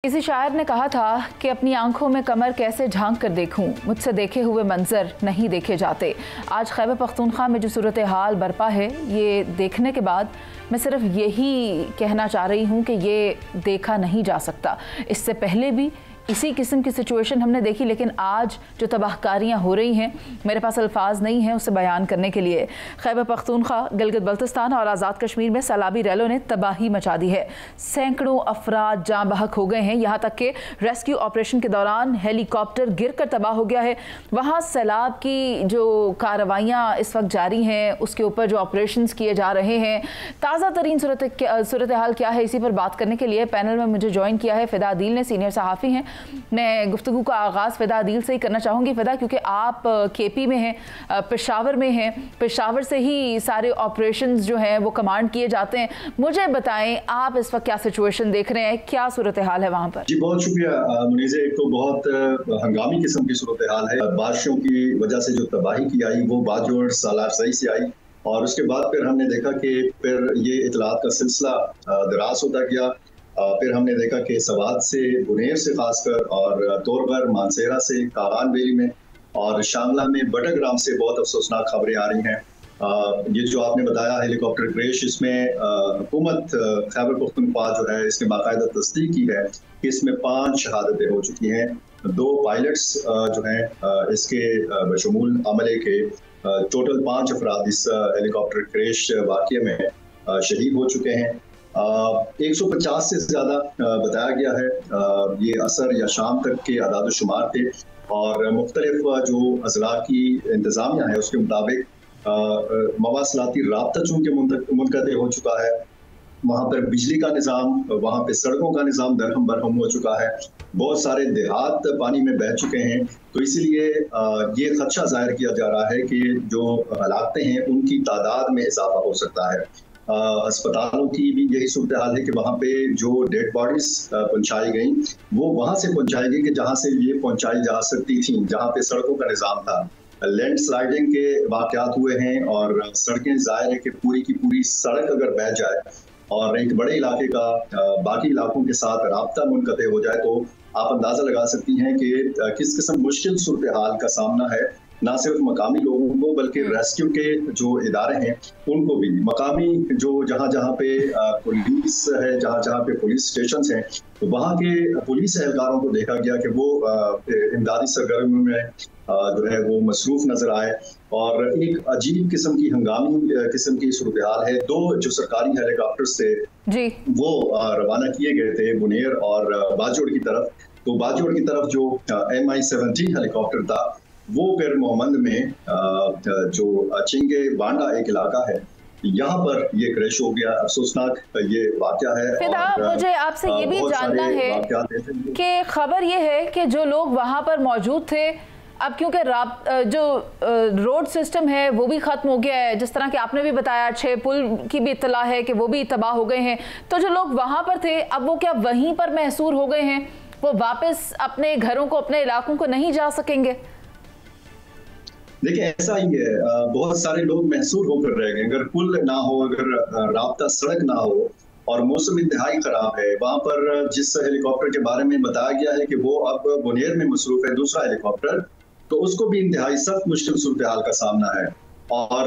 किसी शायर ने कहा था कि अपनी आंखों में कमर कैसे झांक कर देखूं, मुझसे देखे हुए मंजर नहीं देखे जाते। आज खैबर पख्तूनख्वा में जो सूरत हाल बरपा है, ये देखने के बाद मैं सिर्फ यही कहना चाह रही हूँ कि ये देखा नहीं जा सकता। इससे पहले भी इसी किस्म की सिचुएशन हमने देखी, लेकिन आज जो तबाहकारियाँ हो रही हैं, मेरे पास अल्फाज नहीं हैं उसे बयान करने के लिए। खैबर पख्तूनख्वा, गिलगित बल्तिस्तान और आज़ाद कश्मीर में सैलाबी रैलों ने तबाही मचा दी है। सैकड़ों अफराद जाँ बहक हो गए हैं। यहाँ तक कि रेस्क्यू ऑपरेशन के दौरान हेलीकॉप्टर गिर कर तबाह हो गया है। वहाँ सैलाब की जो कार्रवाइयाँ इस वक्त जारी हैं, उसके ऊपर जो ऑपरेशन किए जा रहे हैं, ताज़ा तरीन सूरत हाल क्या है, इसी पर बात करने के लिए पैनल में मुझे ज्वाइन किया है फ़िदा अदील ने, सीनियर सहाफ़ी हैं। मैं गुफ्तगू का आगाज़ फ़िदा अदील से ही करना चाहूँगी। फ़िदा, क्योंकि आप केपी में हैं, पेशावर में हैं, पेशावर से ही सारे ऑपरेशंस जो हैं वो कमांड किए जाते हैं। मुझे बताएं, आप इस वक्त क्या सिचुएशन देख रहे हैं, क्या सूरत हाल है वहाँ पर? जी बहुत शुक्रिया मुनीज़े। एक तो बहुत हंगामी किस्म की सूरत हाल है। बारिशों की वजह से जो तबाही की आई वो बाजोड़ सालार सही से आई, और उसके बाद फिर हमने देखा कि फिर ये इतलात का सिलसिला दराज होता गया। फिर हमने देखा कि सवात से, बुनेर से खासकर, और तोरबर, मानसेरा से, कागान वैली में और शांगला में, बटग्राम से बहुत अफसोसनाक खबरें आ रही हैं। ये जो आपने बताया हेलीकॉप्टर क्रैश, इसमें हुकूमत खैबर पख्तूनख्वा जो है इसने बाकायदा तस्दीक की है कि इसमें 5 शहादतें हो चुकी हैं। 2 पायलट्स जो हैं इसके बशमूल अमले के टोटल 5 अफराद इस हेलीकॉप्टर क्रैश वाक़ये में शहीद हो चुके हैं। 150 से ज़्यादा बताया गया है। ये असर या शाम तक के आदाद शुमार थे, और मुख्तलिफ जो अजला की इंतज़ामिया है उसके मुताबिक मवासलाती राब्ता चूँकि मुनक़ते हो चुका है, वहाँ पर बिजली का निज़ाम, वहाँ पे सड़कों का निज़ाम दरहम बरहम हो चुका है। बहुत सारे देहात पानी में बह चुके हैं, तो इसीलिए ये खदशा जाहिर किया जा रहा है कि जो हलाकतें हैं उनकी तादाद में इजाफा हो सकता है। अस्पतालों की भी यही सूरत हाल है कि वहाँ पे जो डेड बॉडीज पहुँचाई गई वो वहाँ से पहुँचाई गई कि जहाँ से ये पहुँचाई जा सकती थी, जहाँ पे सड़कों का निज़ाम था। लैंड स्लाइडिंग के वाक़यात हुए हैं, और सड़कें ज़ाहिर है कि पूरी की पूरी सड़क अगर बह जाए और एक बड़े इलाके का बाकी इलाकों के साथ राब्ता मुनक़ते हो जाए, तो आप अंदाज़ा लगा सकती हैं कि किस किस्म मुश्किल सूरत हाल का सामना है, ना सिर्फ मकामी लोगों को बल्कि रेस्क्यू के जो इदारे हैं उनको भी। मकामी जो जहाँ पे पुलिस है, जहाँ पे पुलिस स्टेशन हैं, तो वहाँ के पुलिस एहलकारों को देखा गया कि वो इमदादी सरगर्मियों में जो है वो मसरूफ नजर आए, और एक अजीब किस्म की हंगामी किस्म की सूरत हाल है। 2 जो सरकारी हेलीकॉप्टर थे जी वो रवाना किए गए थे बुनेर और बाजोड़ की तरफ। तो बाजोड़ की तरफ जो MI-17 हेलीकॉप्टर था वो फिर मोहम्मद में जो चिंगे बांडा एक इलाका है, यहाँ पर ये क्रैश हो गया। अफसोसनाक ये वाकया है। फ़िदा, मुझे आपसे ये भी जानना है कि खबर ये है कि जो लोग वहाँ पर मौजूद थे, अब क्योंकि जो रोड सिस्टम है वो भी ख़त्म हो गया है, जिस तरह कि आपने भी बताया, 6 पुल की भी इत्तला है कि वो भी तबाह हो गए हैं, तो जो लोग वहाँ पर थे अब वो क्या वहीं पर महसूर हो गए हैं? वो वापस अपने घरों को, अपने इलाकों को नहीं जा सकेंगे? देखिए ऐसा ही है, बहुत सारे लोग महसूर होकर रह गए। अगर पुल ना हो, अगर राब्ता सड़क ना हो और मौसम इंतहाई खराब है, वहाँ पर जिस हेलीकॉप्टर के बारे में बताया गया है कि वो अब बुनेर में मसरूफ है, दूसरा हेलीकॉप्टर, तो उसको भी इंतहाई सख्त मुश्किल सूरत हाल का सामना है। और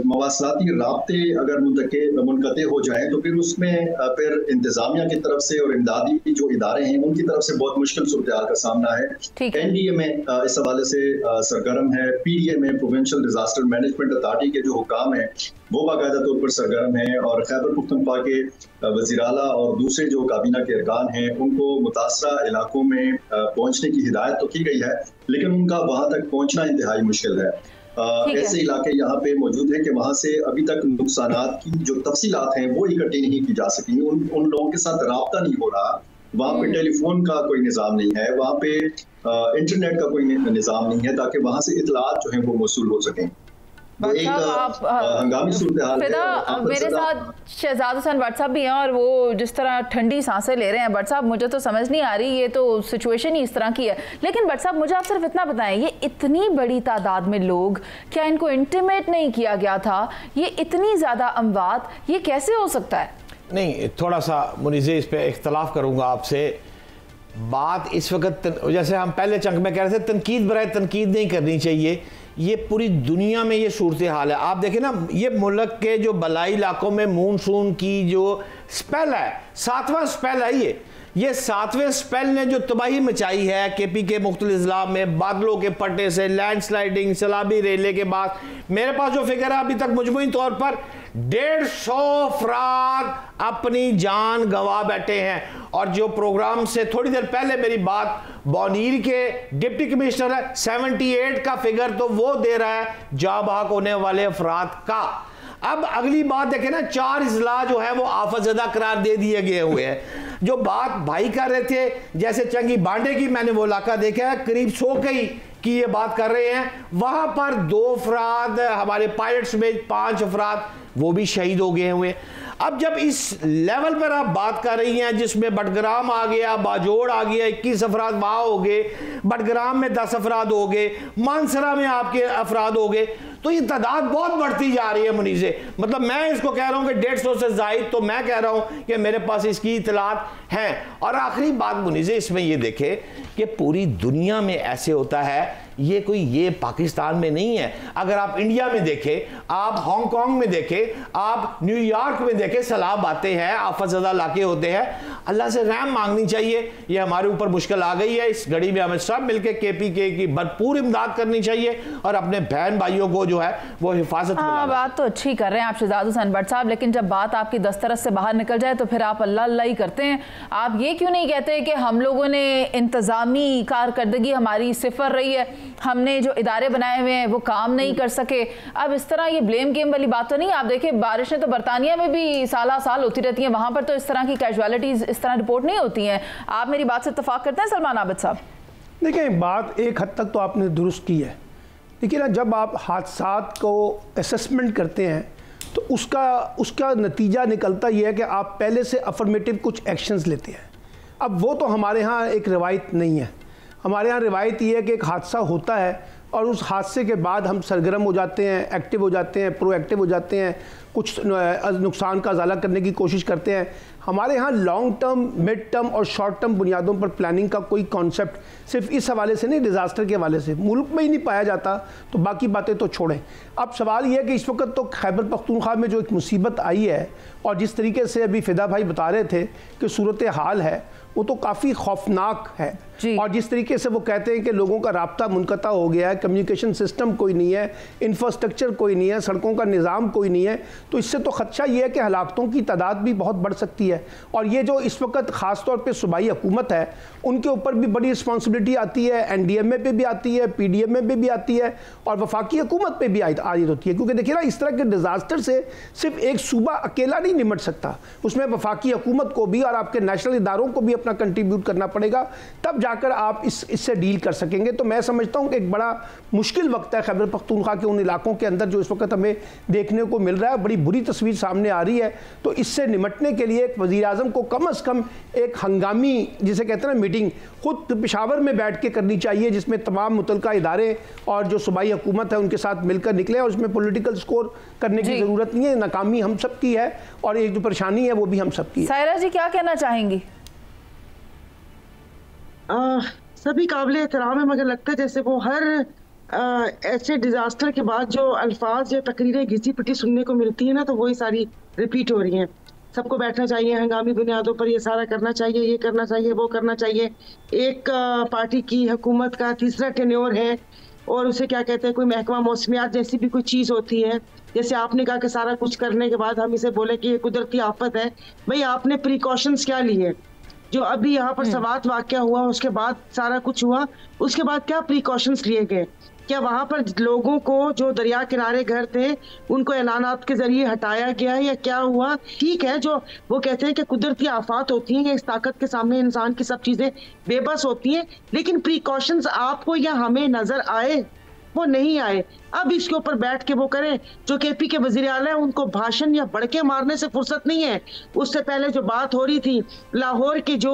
मवासलाती राब्ते अगर मुनक़ते हो जाएं तो फिर उसमें फिर इंतजामिया की तरफ से और इमदादी जो इदारे हैं उनकी तरफ से बहुत मुश्किल सूरत हाल का सामना है। NDA में इस हवाले से सरगर्म है, PDA में प्रोविंशियल डिजास्टर मैनेजमेंट अथॉरिटी के जो हुकाम हैं वो बाकायदा तौर पर सरगर्म है, और खैबर पख्तूनख्वा के वज़ीर आला और दूसरे जो काबीना के अरकान हैं उनको मुतासरा इलाकों में पहुँचने की हिदायत तो की गई है, लेकिन उनका वहाँ तक पहुँचना इंतहाई मुश्किल है। ऐसे इलाके यहाँ पे मौजूद हैं कि वहाँ से अभी तक नुकसानात की जो तफसीलात हैं वो इकट्ठी नहीं की जा सकी। उन लोगों के साथ राब्ता नहीं हो रहा, वहाँ पे टेलीफोन का कोई निज़ाम नहीं है, वहाँ पे इंटरनेट का कोई निज़ाम नहीं है ताकि वहाँ से इतलात जो हैं वो मौसूल हो सकें। हंगामी सूरत हाल है। मेरे साथ शहजाद हुसैन भट्ट साहब भी हैं, और वो जिस तरह ठंडी सांसें ले रहे हैं, भट्ट साहब मुझे तो समझ नहीं आ रही, ये तो सिचुएशन ही इस तरह की है। लेकिन भट्ट साहब मुझे आप सिर्फ इतना बताएं, ये इतनी बड़ी तादाद में लोग, क्या इनको इंटीमेट नहीं किया गया था? ये इतनी ज़्यादा अमवात, ये कैसे हो सकता है? नहीं, थोड़ा सा मुनीज़े इस पर इख्तलाफ करूँगा आपसे। बात इस वक्त जैसे हम पहले चंक में कह रहे थे, तनकीद बराए तनकीद नहीं करनी चाहिए। ये पूरी दुनिया में ये सूरत हाल है। आप देखें ना, ये मुल्क के जो बलाई इलाकों में मानसून की जो स्पेल है, 7वां स्पेल है ये 7वें स्पेल ने जो तबाही मचाई है केपी के मुख्तलिफ इज़लाम में, बादलों के फटने से, लैंडस्लाइडिंग, सैलाबी रेले के बाद, मेरे पास जो फिगर है अभी तक मुजमुई तौर पर 150 अफराद अपनी जान गंवा बैठे हैं। और जो प्रोग्राम से थोड़ी देर पहले मेरी बात बौनीर के डिप्टी कमिश्नर है, 78 का फिगर तो वो दे रहा है जाँ बहक होने वाले अफराद का। अब अगली बात देखें ना, 4 अजला जो है वो आफतज़दा करार दे दिए गए हुए हैं। जो बात भाई कर रहे थे जैसे चंगी बांडे की, मैंने वो इलाका देखा है, करीब 100 की ये बात कर रहे हैं, वहां पर 2 अफराद, हमारे पायलट्स में 5 अफराद वो भी शहीद हो गए हुए। अब जब इस लेवल पर आप बात कर रही हैं जिसमें बटग्राम आ गया, बाजोड़ आ गया, 21 अफराद वहां हो गए, बटग्राम में 10 अफराद हो गए, मानसरा में आपके अफराद हो गए, तो ये तादाद बहुत बढ़ती जा रही है मुनीज़े। मतलब मैं इसको कह रहा हूं कि 150 से ज़ायद, तो मैं कह रहा हूं कि मेरे पास इसकी इतलात हैं। और आखिरी बात मुनीज़े इसमें ये देखें कि पूरी दुनिया में ऐसे होता है, ये पाकिस्तान में नहीं है। अगर आप इंडिया में देखें, आप हांगकांग में देखें, आप न्यूयॉर्क में देखें, सैलाब आते हैं, आफतज़दा इलाके होते हैं। अल्लाह से रहम मांगनी चाहिए। ये हमारे ऊपर मुश्किल आ गई है, इस घड़ी में हमें सब मिलकर KPK की भरपूर इमदाद करनी चाहिए और अपने बहन भाइयों को जो है वो हिफाजत। बात तो अच्छी कर रहे हैं आप शहजाद हुसैन भट्ट साहब, लेकिन जब बात आपकी दस्तरस से बाहर निकल जाए तो फिर आप अल्लाह अल्लाह ही करते हैं। आप ये क्यों नहीं कहते कि हम लोगों ने इंतज़ामी कारकर्दगी हमारी सिफर रही है, हमने जो इदारे बनाए हुए हैं वो काम नहीं कर सके। अब इस तरह ये ब्लेम गेम वाली बात तो नहीं। आप देखिए बारिशें तो बरतानिया में भी साल होती रहती हैं, वहां पर तो इस तरह की कैजुअलिटीज इस तरह रिपोर्ट नहीं होती हैं। आप मेरी बात से इत्तफाक करते हैं सलमान आबिद साहब? देखिए, बात एक हद तक तो आपने दुरुस्त की है, लेकिन ना जब आप हादसात को असेसमेंट करते हैं तो उसका नतीजा निकलता यह है कि आप पहले से अफर्मेटिव कुछ एक्शंस लेते हैं। अब वो तो हमारे यहाँ एक रवायत नहीं है। हमारे यहाँ रिवायत ये है कि एक हादसा होता है और उस हादसे के बाद हम सरगर्म हो जाते हैं, एक्टिव हो जाते हैं, प्रोएक्टिव हो जाते हैं, कुछ नुकसान का अजाला करने की कोशिश करते हैं। हमारे यहाँ लॉन्ग टर्म, मिड टर्म और शॉर्ट टर्म बुनियादों पर प्लानिंग का कोई कॉन्सेप्ट सिर्फ इस हवाले से नहीं, डिज़ास्टर के हवाले से मुल्क में ही नहीं पाया जाता, तो बाकी बातें तो छोड़ें। अब सवाल यह है कि इस वक्त तो खैबर पख्तूनख्वा में जो एक मुसीबत आई है और जिस तरीके से अभी फिदा भाई बता रहे थे कि सूरत हाल है वो तो काफ़ी खौफनाक है। और जिस तरीके से वो कहते हैं कि लोगों का राब्ता मुनक़ता हो गया है, कम्युनिकेशन सिस्टम कोई नहीं है, इंफ्रास्ट्रक्चर कोई नहीं है, सड़कों का निज़ाम कोई नहीं है, तो इससे तो ख़दशा ये है कि हलाकतों की तादाद भी बहुत बढ़ सकती है। और ये जो इस वक्त ख़ास तौर पे सूबाई हुकूमत है उनके ऊपर भी बड़ी रिस्पॉन्सिबिलिटी आती है, NDMA पे भी आती है, PDMA पे भी आती है और वफाकी हुकूमत पे भी आयद होती है। क्योंकि देखिए ना, इस तरह के डिज़ास्टर से सिर्फ एक सूबा अकेला नहीं निमट सकता, उसमें वफाकी हुकूमत को भी और आपके नेशनल इदारों को भी अपना कंट्रीब्यूट करना पड़ेगा, तब जाकर आप इससे डील कर सकेंगे। तो मैं समझता हूँ कि एक बड़ा मुश्किल वक्त है खैबर पख्तूनख्वा के उन इलाकों के अंदर जो इस वक्त हमें देखने को मिल रहा है, बड़ी बुरी तस्वीर सामने आ रही है। तो इससे निमटने के लिए वज़ीर आज़म को कम अज़ कम एक हंगामी, जिसे कहते हैं ना, मीटिंग खुद पेशावर में बैठ के करनी चाहिए, जिसमें तमाम मुतल्लिका इदारे और जो सूबाई हुकूमत है उनके साथ मिलकर निकले। और उसमें पॉलिटिकल स्कोर करने की ज़रूरत नहीं है, नाकामी हम सब की है और एक जो परेशानी है वो भी हम सब की है। सायरा जी क्या कहना चाहेंगी? सभी काबिल एहतराम है, मगर लगता है जैसे वो हर ऐसे डिजास्टर के बाद जो अल्फाज या तकरीरें घिसी पिटी सुनने को मिलती है ना, तो वही सारी रिपीट हो रही हैं। सबको बैठना चाहिए, हंगामी बुनियादों पर ये सारा करना चाहिए, ये करना चाहिए, वो करना चाहिए। एक पार्टी की हुकूमत का तीसरा टेन्योर है और उसे क्या कहते हैं, कोई महकमा मौसमियात जैसी भी कोई चीज़ होती है। जैसे आपने कहा कि सारा कुछ करने के बाद हम इसे बोले कि ये कुदरती आफत है, भाई आपने प्रिकॉशंस क्या लिए? जो अभी यहाँ पर सवात वाक़या हुआ उसके बाद सारा कुछ हुआ, उसके बाद क्या प्रिकॉशंस लिए गए? क्या वहां पर लोगों को जो दरिया किनारे घर थे उनको ऐलानात के जरिए हटाया गया है या क्या हुआ? ठीक है, जो वो कहते हैं कि कुदरती आफात होती हैं, इस ताकत के सामने इंसान की सब चीजें बेबस होती हैं, लेकिन प्रिकॉशंस आपको या हमें नजर आए? वो नहीं आए। अब इसके ऊपर बैठ के वो करें, जो KP के वजीर आला है उनको भाषण या बड़के मारने से फुर्सत नहीं है। उससे पहले जो बात हो रही थी, लाहौर के जो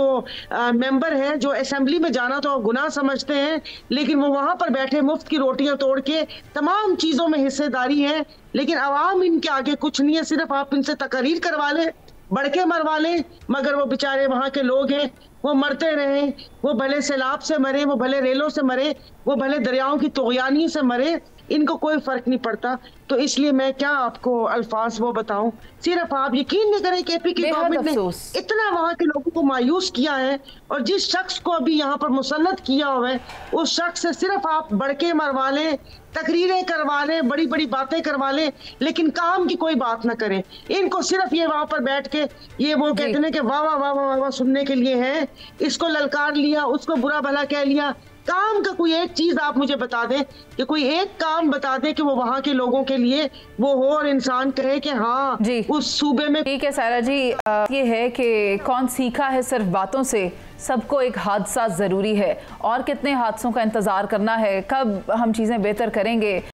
मेंबर हैं, जो असेंबली में जाना तो गुनाह समझते हैं, लेकिन वो वहां पर बैठे मुफ्त की रोटियां तोड़ के तमाम चीजों में हिस्सेदारी है, लेकिन आवाम इनके आगे कुछ नहीं है। सिर्फ आप इनसे तकरीर करवा लें, बड़के मरवा लें, मगर वो बेचारे वहां के लोग हैं वो मरते रहे, वो भले सैलाब से मरे, वो भले रेलों से मरे, वो भले दरियाओं की तुग़यानी से मरे, इनको कोई फर्क नहीं पड़ता। तो इसलिए मैं क्या आपको अल्फाज वो बताऊं, सिर्फ आप यकीन नहीं करें कि एपी की गवर्नमेंट ने इतना वहां के लोगों को मायूस किया है, और जिस शख्स को अभी यहाँ पर मुसल्लत किया हुआ है उस शख्स से सिर्फ आप बड़के मरवा लें, तकरीरें करवा लें, बड़ी बड़ी बातें करवा लें, लेकिन काम की कोई बात ना करें। इनको सिर्फ ये वहां पर बैठ के ये वो कहते हैं कि वाह वाह वाह वाह वाह सुनने के लिए है, इसको ललकार लिया, उसको बुरा भला कह लिया। काम का कोई एक चीज आप मुझे बता दें कि कोई एक काम बता दें कि वो वहां के लोगों के लिए वो हो और इंसान कहे कि हाँ उस सूबे में। ठीक है सायरा जी, ये है कि कौन सीखा है सिर्फ बातों से, सबको एक हादसा जरूरी है। और कितने हादसों का इंतजार करना है, कब हम चीजें बेहतर करेंगे।